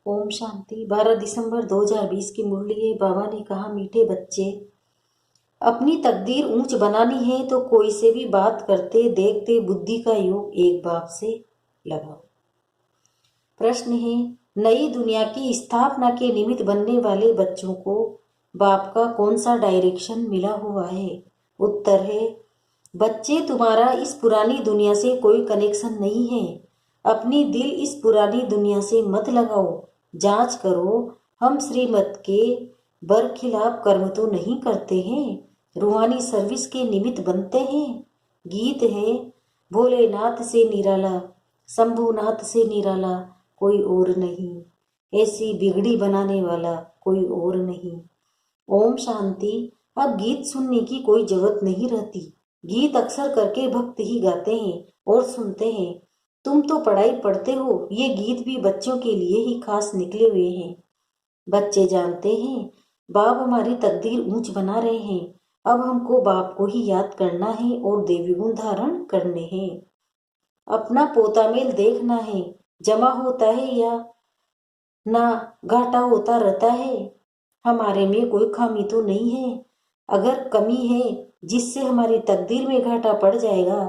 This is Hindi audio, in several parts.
ओम शांति। 12 दिसंबर 2020 की मुरली है। बाबा ने कहा, मीठे बच्चे, अपनी तकदीर ऊंच बनानी है तो कोई से भी बात करते देखते बुद्धि का योग एक बाप से लगाओ। प्रश्न है, नई दुनिया की स्थापना के निमित्त बनने वाले बच्चों को बाप का कौन सा डायरेक्शन मिला हुआ है? उत्तर है, बच्चे, तुम्हारा इस पुरानी दुनिया से कोई कनेक्शन नहीं है। अपनी दिल इस पुरानी दुनिया से मत लगाओ। जांच करो, हम श्रीमत के बरखिलाफ कर्म तो नहीं करते हैं। रूहानी सर्विस के निमित्त बनते हैं। गीत है, भोलेनाथ से निराला, शंभुनाथ से निराला कोई और नहीं, ऐसी बिगड़ी बनाने वाला कोई और नहीं। ओम शांति। अब गीत सुनने की कोई जरूरत नहीं रहती। गीत अक्सर करके भक्त ही गाते हैं और सुनते हैं। तुम तो पढ़ाई पढ़ते हो, ये गीत भी बच्चों के लिए ही खास निकले हुए हैं। बच्चे जानते हैं बाप हमारी तकदीर ऊंच बना रहे हैं। अब हमको बाप को ही याद करना है और देवी गुण धारण करने हैं। अपना पोता मेल देखना है, जमा होता है या ना घाटा होता रहता है। हमारे में कोई खामी तो नहीं है। अगर कमी है जिससे हमारी तकदीर में घाटा पड़ जाएगा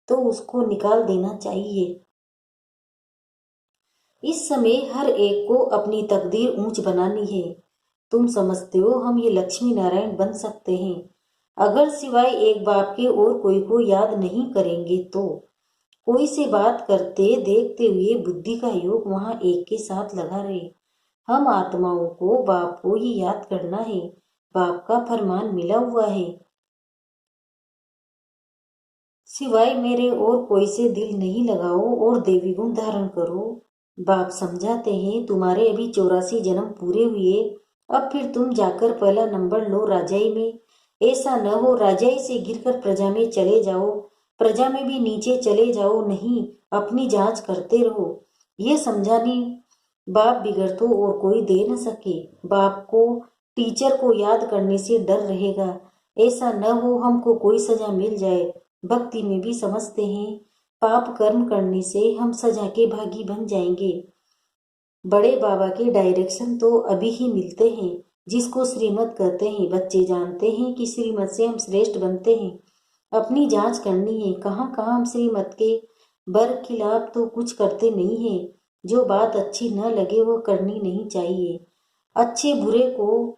तो उसको निकाल देना चाहिए। इस समय हर एक को अपनी तकदीर ऊंच बनानी है। तुम समझते हो हम ये लक्ष्मी नारायण बन सकते हैं अगर सिवाय एक बाप के और कोई को याद नहीं करेंगे तो। कोई से बात करते देखते हुए बुद्धि का योग वहां एक के साथ लगा रहे। हम आत्माओं को बाप को ही याद करना है। बाप का फरमान मिला हुआ है, सिवाय मेरे और कोई से दिल नहीं लगाओ और देवी गुण धारण करो। बाप समझाते हैं, तुम्हारे अभी 84 जन्म पूरे हुए, अब फिर तुम जाकर पहला नंबर लो राजाई में। ऐसा न हो राजाई से गिरकर प्रजा में चले जाओ, प्रजा में भी नीचे चले जाओ। नहीं, अपनी जांच करते रहो। ये समझाने बाप बिगड़ तो और कोई दे न सके। बाप को टीचर को याद करने से डर रहेगा। ऐसा न हो हमको कोई सजा मिल जाए। भक्ति में भी समझते हैं पाप कर्म करने से हम सजा के भागी बन जाएंगे। बड़े बाबा के डायरेक्शन तो अभी ही मिलते हैं, जिसको श्रीमत कहते हैं। बच्चे जानते हैं कि श्रीमत से हम श्रेष्ठ बनते हैं। अपनी जांच करनी है, कहाँ कहाँ हम श्रीमत के बरखिलाफ तो कुछ करते नहीं है। जो बात अच्छी न लगे वो करनी नहीं चाहिए। अच्छे बुरे को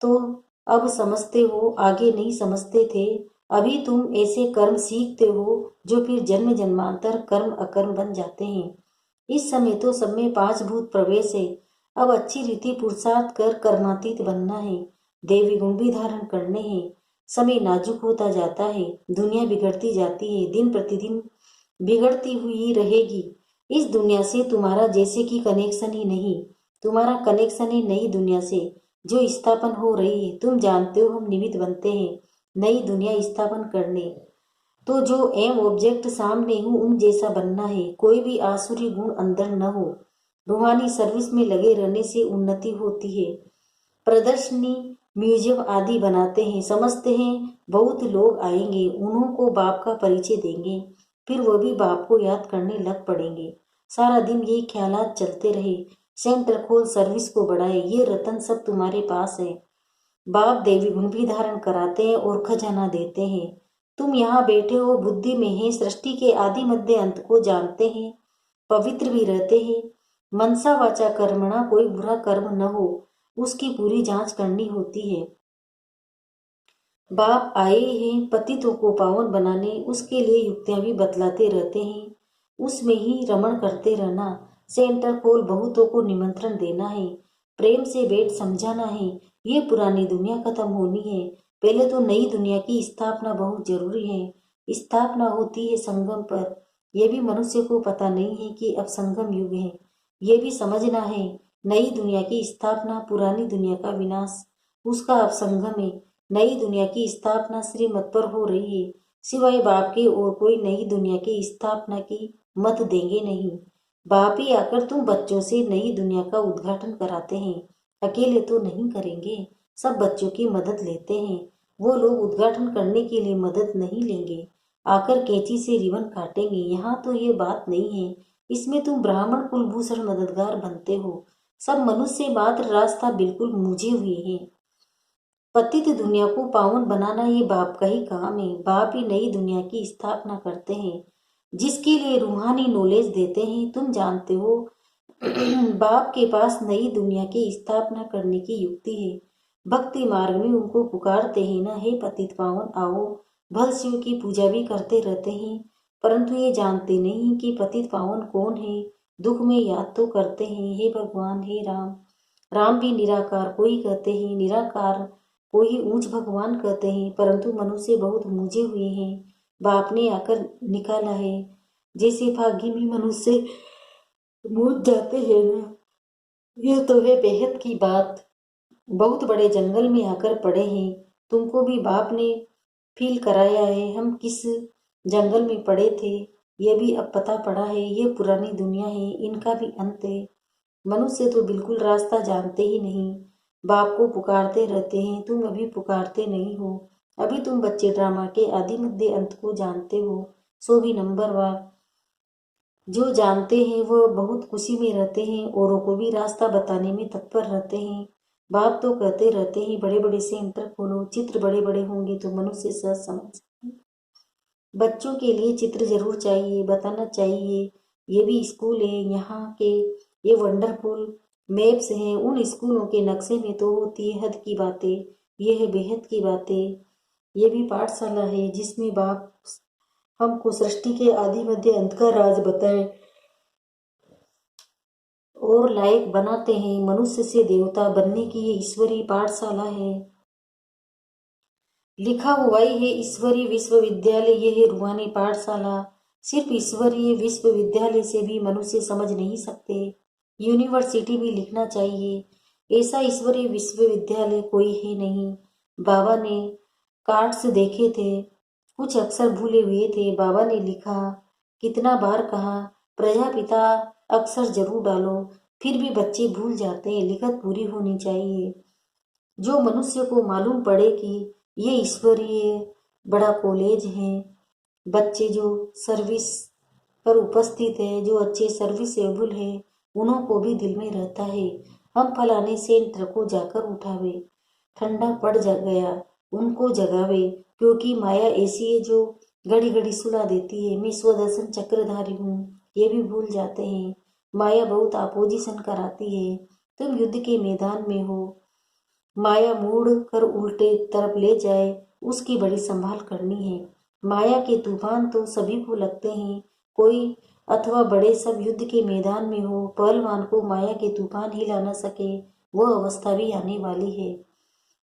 तो अब समझते हो, आगे नहीं समझते थे। अभी तुम ऐसे कर्म सीखते हो जो फिर जन्म जन्मांतर कर्म अकर्म बन जाते हैं। इस समय तो सब में 5 भूत प्रवेश है। अब अच्छी रीति पुरुषार्थ कर कर्मातीत बनना है। देवी गुण भी धारण करने हैं। समय नाजुक होता जाता है, दुनिया बिगड़ती जाती है, दिन प्रतिदिन बिगड़ती हुई रहेगी। इस दुनिया से तुम्हारा जैसे कि कनेक्शन ही नहीं। तुम्हारा कनेक्शन है नई दुनिया से जो स्थापन हो रही है। तुम जानते हो हम निमित्त बनते हैं नई दुनिया स्थापन करने। तो जो एम ऑब्जेक्ट सामने हूँ उन जैसा बनना है। कोई भी आसुरी गुण अंदर न हो। रूहानी सर्विस में लगे रहने से उन्नति होती है। प्रदर्शनी, म्यूजियम आदि बनाते हैं, समझते हैं बहुत लोग आएंगे, उन्हों को बाप का परिचय देंगे, फिर वो भी बाप को याद करने लग पड़ेंगे। सारा दिन ये ख्यालात चलते रहे। सेंटर खोल, सर्विस को बढ़ाए, ये रतन सब तुम्हारे पास है। बाप देवी गुण भी धारण कराते हैं और खजाना देते हैं। तुम यहाँ बैठे हो, बुद्धि में है, सृष्टि के आदि मध्य अंत को जानते हैं, पवित्र भी रहते हैं। मनसा वाचा कर्मणा, कोई बुरा कर्म न हो, उसकी पूरी जांच करनी होती है। बाप आए हैं पतितों को पावन बनाने, उसके लिए युक्तियां भी बतलाते रहते हैं। उसमें ही रमण करते रहना। सेंटर खोल, बहुतों को निमंत्रण देना है, प्रेम से बैठ समझाना है। ये पुरानी दुनिया खत्म होनी है, पहले तो नई दुनिया की स्थापना बहुत जरूरी है। स्थापना होती है संगम पर। यह भी मनुष्य को पता नहीं है कि अब संगम युग है। ये भी समझना है नई दुनिया की स्थापना, पुरानी दुनिया का विनाश, उसका अब संगम है। नई दुनिया की स्थापना श्रीमत पर हो रही है। सिवाय बाप के और कोई नई दुनिया की स्थापना की मत देंगे नहीं। बाप ही आकर तुम बच्चों से नई दुनिया का उद्घाटन कराते हैं। अकेले तो नहीं करेंगे, सब बच्चों की मदद लेते हैं। वो लोग उद्घाटन करने के लिए मदद नहीं लेंगे, आकर कैंची से रिबन काटेंगे। यहाँ तो ये बात नहीं है। इसमें तुम ब्राह्मण कुलभूषण मददगार बनते हो। सब मनुष्य मात्र रास्ता बिल्कुल मूझे हुए हैं। पतित दुनिया को पावन बनाना ये बाप का ही काम है। बाप ही नई दुनिया की स्थापना करते हैं, जिसके लिए रूहानी नॉलेज देते हैं। तुम जानते हो बाप के पास नई दुनिया की स्थापना करने की युक्ति है। भक्ति मार्ग में उनको पुकारते हैं ना, हे पतित पावन आओ। भल शिव की पूजा भी करते रहते हैं, परंतु ये जानते नहीं कि पतित पावन कौन है। दुख में याद तो करते हैं, हे भगवान, हे राम। राम भी निराकार को ही कहते हैं, निराकार को ही ऊंच भगवान कहते हैं, परंतु मनुष्य बहुत मूझे हुए हैं। बाप ने आकर निकाला है। जैसे भाग्य में मनुष्य मूझ जाते हैं ना, ये तो है बेहद की बात। बहुत बड़े जंगल में आकर पड़े हैं। तुमको भी बाप ने फील कराया है हम किस जंगल में पड़े थे। ये भी अब पता पड़ा है, ये पुरानी दुनिया है, इनका भी अंत है। मनुष्य तो बिल्कुल रास्ता जानते ही नहीं, बाप को पुकारते रहते हैं। तुम अभी पुकारते नहीं हो। अभी तुम बच्चे ड्रामा के आदि मध्य अंत को जानते हो, सो भी नंबर वार। जो जानते हैं वह बहुत खुशी में रहते हैं, औरों को भी रास्ता बताने में तत्पर रहते हैं। बाप तो कहते रहते हैं बड़े बड़े सेंटर खोलो, चित्र बड़े बड़े होंगे तो मनुष्य सहज समझ। बच्चों के लिए चित्र जरूर चाहिए, बताना चाहिए। ये भी स्कूल है, यहाँ के ये वंडरफुल मैप्स हैं। उन स्कूलों के नक्शे में तो होती है हद की बातें, ये है बेहद की बातें। ये भी पाठशाला है जिसमें बाप हमको सृष्टि के आदि मध्य अंत का राज बताए और लायक बनाते हैं। मनुष्य से देवता बनने की ये ईश्वरीय पाठशाला है। लिखा हुआ ही है ईश्वरीय विश्वविद्यालय, ये है रूहानी पाठशाला। सिर्फ ईश्वरीय विश्वविद्यालय से भी मनुष्य समझ नहीं सकते, यूनिवर्सिटी भी लिखना चाहिए। ऐसा ईश्वरीय विश्वविद्यालय कोई है नहीं। बाबा ने कार्ड्स देखे थे, कुछ अक्षर भूले हुए थे। बाबा ने लिखा, कितना बार कहा, प्रजापिता अक्षर जरूर डालो, फिर भी बच्चे भूल जाते हैं। लिखत पूरी होनी चाहिए। जो मनुष्य को मालूम पड़े कि ये ईश्वरीय बड़ा कॉलेज है, बच्चे जो सर्विस पर उपस्थित है, जो अच्छे सर्विसेबल है, उन्हों को भी दिल में रहता है हम फलाने सेंटर को जाकर उठावे, ठंडा पड़ जा गया उनको जगावे। क्योंकि माया ऐसी है जो घड़ी घड़ी सुला देती है। मैं स्वदर्शन चक्रधारी हूँ, ये भी भूल जाते हैं। माया बहुत अपोजिशन कराती है। तुम युद्ध के मैदान में हो, माया मोड़ कर उल्टे तरफ ले जाए, उसकी बड़ी संभाल करनी है। माया के तूफान तो सभी को लगते हैं, कोई अथवा बड़े सब युद्ध के मैदान में हो, पहलवान को माया के तूफान हिला न सके, वह अवस्था भी आने वाली है।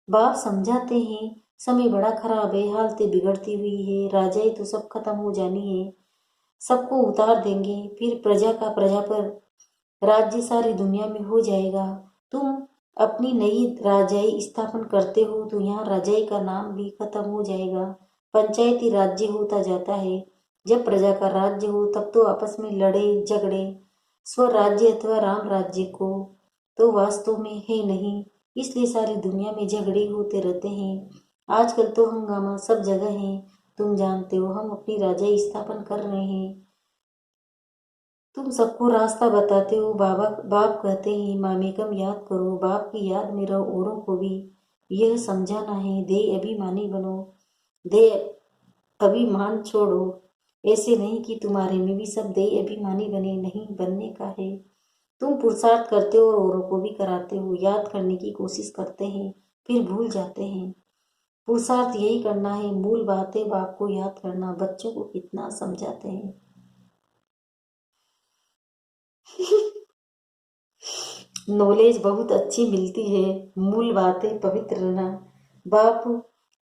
बाप समझाते हैं समय बड़ा खराब है, हालतें बिगड़ती हुई है, राजाई तो सब खत्म हो जानी है, सबको उतार देंगे, फिर प्रजा का प्रजा पर राज्य सारी दुनिया में हो जाएगा। तुम अपनी नई राजाई स्थापन करते हो तो यहाँ राजाई का नाम भी खत्म हो जाएगा, पंचायती राज्य होता जाता है। जब प्रजा का राज्य हो तब तो आपस में लड़े झगड़े, स्वराज्य अथवा राम राज्य को तो वास्तव में है नहीं, इसलिए सारी दुनिया में झगड़े होते रहते हैं। आजकल तो हंगामा सब जगह है। तुम जानते हो हम अपनी राजाई स्थापन कर रहे हैं। तुम सबको रास्ता बताते हो। बाप कहते हैं मामेकम याद करो, बाप की याद में रहो, औरों को भी यह समझाना है। दे अभिमानी बनो, दे अभिमान छोड़ो। ऐसे नहीं कि तुम्हारे में भी सब दे अभिमानी बने, नहीं बनने का है। तुम पुरुषार्थ करते हो और औरों को भी कराते हो, याद करने की कोशिश करते हैं फिर भूल जाते हैं। पुरुषार्थ यही करना है, मूल बात है बाप को याद करना। बच्चों को कितना समझाते हैं नॉलेज बहुत अच्छी मिलती है, मूल बात है पवित्र रहना। बाप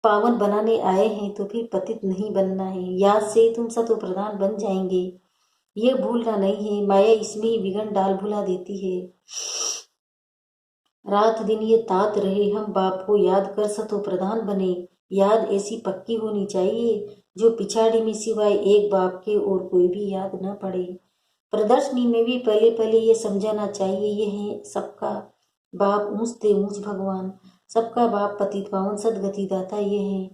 पावन बनाने आए हैं तो फिर पतित नहीं बनना है। याद से तुम सतो प्रधान बन जाएंगे, ये भूलना नहीं है। माया इसमें ही विघन डाल भुला देती है। रात दिन ये तात रहे हम बाप को याद कर सतो प्रधान बने। याद ऐसी पक्की होनी चाहिए जो पिछाड़ी में सिवाय एक बाप के और कोई भी याद न पड़े। प्रदर्शनी में भी पहले पहले ये समझाना चाहिए, ये है सबका बाप ऊंच ते ऊंच भगवान, सबका बाप पतित पावन सदगति दाता, ये है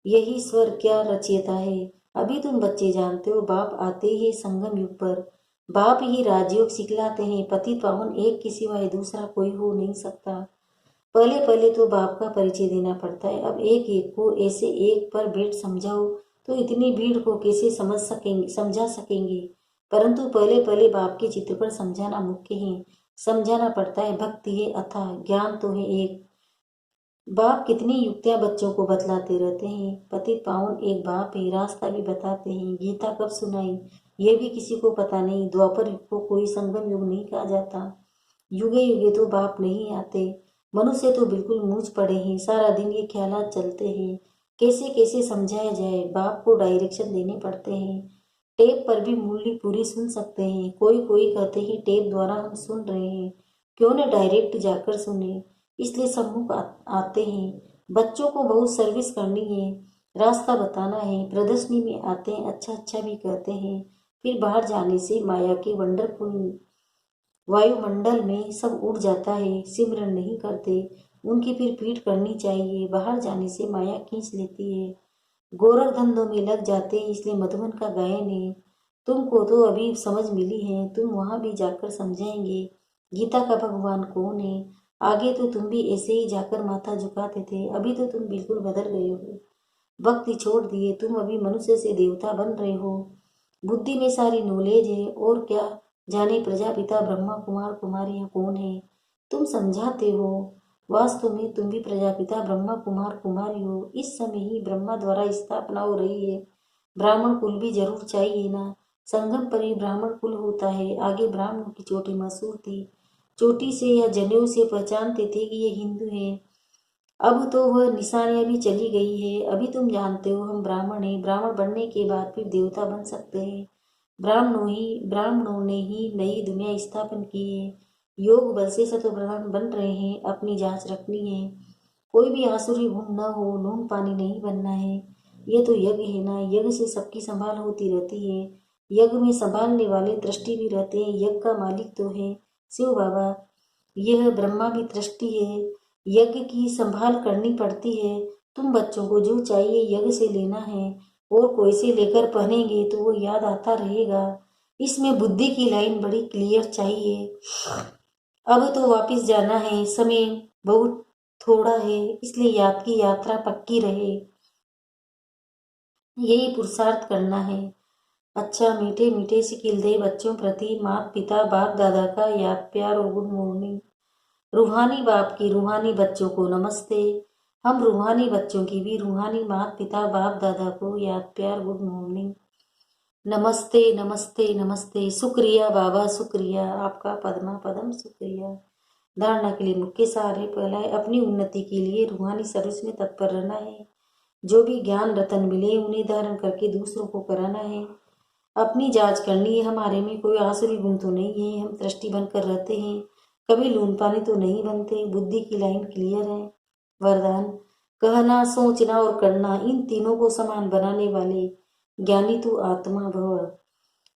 यही स्वर क्या रचयिता है। अभी तुम बच्चे जानते हो बाप आते ही संगम युग पर बाप ही राजयोग सिखलाते हैं। पति पावन एक के सिवाय दूसरा कोई हो नहीं सकता। पहले पहले तो बाप का परिचय देना पड़ता है। अब एक एक को ऐसे एक पर बैठ समझाओ तो इतनी भीड़ को कैसे समझा सकेंगे। परंतु पहले पहले बाप के चित्र पर समझाना मुख्य है। समझाना पड़ता है। भक्ति है अथाह, ज्ञान तो है एक। बाप कितनी युक्तियां बच्चों को बतलाते रहते हैं। पति पावन एक बाप है, रास्ता भी बताते हैं। गीता कब सुनाई ये भी किसी को पता नहीं। द्वापर युग को कोई संगम युग नहीं कहा जाता। युगे युगे तो बाप नहीं आते। मनुष्य तो बिल्कुल मूझ पड़े हैं। सारा दिन ये ख्यालात चलते हैं, कैसे कैसे समझाया जाए। बाप को डायरेक्शन देने पड़ते हैं। टेप पर भी मूल्य पूरी सुन सकते हैं। कोई कोई कहते हैं टेप द्वारा हम सुन रहे हैं, क्यों न डायरेक्ट जाकर सुने। इसलिए सम्मुख आते हैं। बच्चों को बहुत सर्विस करनी है, रास्ता बताना है। प्रदर्शनी में आते हैं, अच्छा अच्छा भी कहते हैं। फिर बाहर जाने से माया के वंडरफुल वायुमंडल में सब उड़ जाता है। सिमरन नहीं करते, उनकी फिर पीठ करनी चाहिए। बाहर जाने से माया खींच लेती है। गोरख धंधों में लग जाते हैं। इसलिए मधुबन का गायन है। तुमको तो अभी समझ मिली है, तुम वहां भी जाकर समझाएंगे गीता का भगवान कौन है। आगे तो तुम भी ऐसे ही जाकर माथा झुकाते थे, अभी तो तुम बिल्कुल बदल गए हो। भक्ति छोड़ दिए, तुम अभी मनुष्य से देवता बन रहे हो। बुद्धि में सारी नॉलेज है, और क्या जाने प्रजापिता ब्रह्मा कुमार कुमारियां कौन है। तुम समझाते हो, वास्तव में तुम भी प्रजापिता ब्रह्मा कुमार कुमारी हो। इस समय ही ब्रह्मा द्वारा स्थापना हो रही है। ब्राह्मण कुल भी जरूर चाहिए ना। संगम पर ही ब्राह्मण कुल होता है। आगे ब्राह्मणों की चोटी मशहूर थी। चोटी से या जनेऊ से पहचानते थे कि ये हिंदू है। अब तो वह निशानियां भी चली गई है। अभी तुम जानते हो हम ब्राह्मण हैं। ब्राह्मण बनने के बाद फिर देवता बन सकते हैं। ब्राह्मणों ने ही नई दुनिया स्थापन की है। योग बल से सतो प्रधान बन रहे हैं। अपनी जांच रखनी है, कोई भी आसुरी गुण न हो। नून पानी नहीं बनना है। ये तो यज्ञ है ना, यज्ञ से सबकी संभाल होती रहती है। यज्ञ में संभालने वाले दृष्टि भी रहते हैं। यज्ञ का मालिक तो है शिव बाबा। यह ब्रह्मा भी दृष्टि है। यज्ञ की संभाल करनी पड़ती है। तुम बच्चों को जो चाहिए यज्ञ से लेना है, और कोई से लेकर पहनेंगे तो वो याद आता रहेगा। इसमें बुद्धि की लाइन बड़ी क्लियर चाहिए। अब तो वापस जाना है, समय बहुत थोड़ा है, इसलिए याद की यात्रा पक्की रहे, यही पुरुषार्थ करना है। अच्छा, मीठे मीठे से खिलते बच्चों प्रति माता पिता बाप दादा का याद प्यार और गुड मॉर्निंग। रूहानी बाप की रूहानी बच्चों को नमस्ते। हम रूहानी बच्चों की भी रूहानी माता पिता बाप दादा को याद प्यार गुड मॉर्निंग। नमस्ते नमस्ते नमस्ते। शुक्रिया बाबा, शुक्रिया आपका पद्मा पदम, शुक्रिया। धारणा के लिए मुख्य सार है। पहला है, अपनी उन्नति के लिए रूहानी सर्विस में तत्पर रहना है। जो भी ज्ञान रतन मिले उन्हें धारण करके दूसरों को कराना है। अपनी जांच करनी है, हमारे में कोई आसुरी गुण तो नहीं है। हम दृष्टि बनकर रहते हैं, कभी लून पानी तो नहीं बनते। बुद्धि की लाइन क्लियर है। वरदान, कहना सोचना और करना, इन तीनों को समान बनाने वाले ज्ञानी तू आत्मा भव।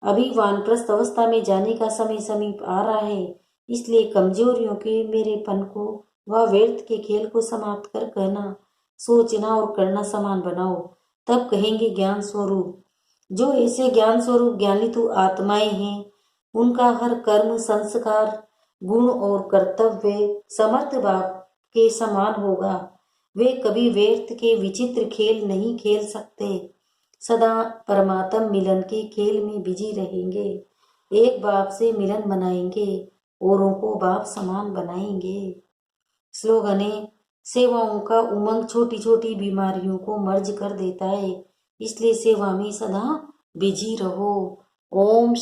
अभी वानप्रस्थ अवस्था में जाने का समय समीप आ रहा है। इसलिए कमजोरियों के मेरेपन को व व्यर्थ के खेल को समाप्त कर कहना सोचना और करना समान बनाओ। तब कहेंगे ज्ञान स्वरूप। जो ऐसे ज्ञान स्वरूप ज्ञानी तू आत्माएं हैं, उनका हर कर्म संस्कार गुण और कर्तव्य समर्थ बाप के समान होगा। वे कभी व्यर्थ के विचित्र खेल नहीं खेल सकते। सदा परमात्म मिलन के खेल में बिजी रहेंगे। एक बाप से मिलन बनाएंगे, औरों को बाप समान बनाएंगे। स्लोगन है, सेवाओं का उमंग छोटी छोटी बीमारियों को मर्ज कर देता है। इसलिए सेवा में सदा बिजी रहो। ओम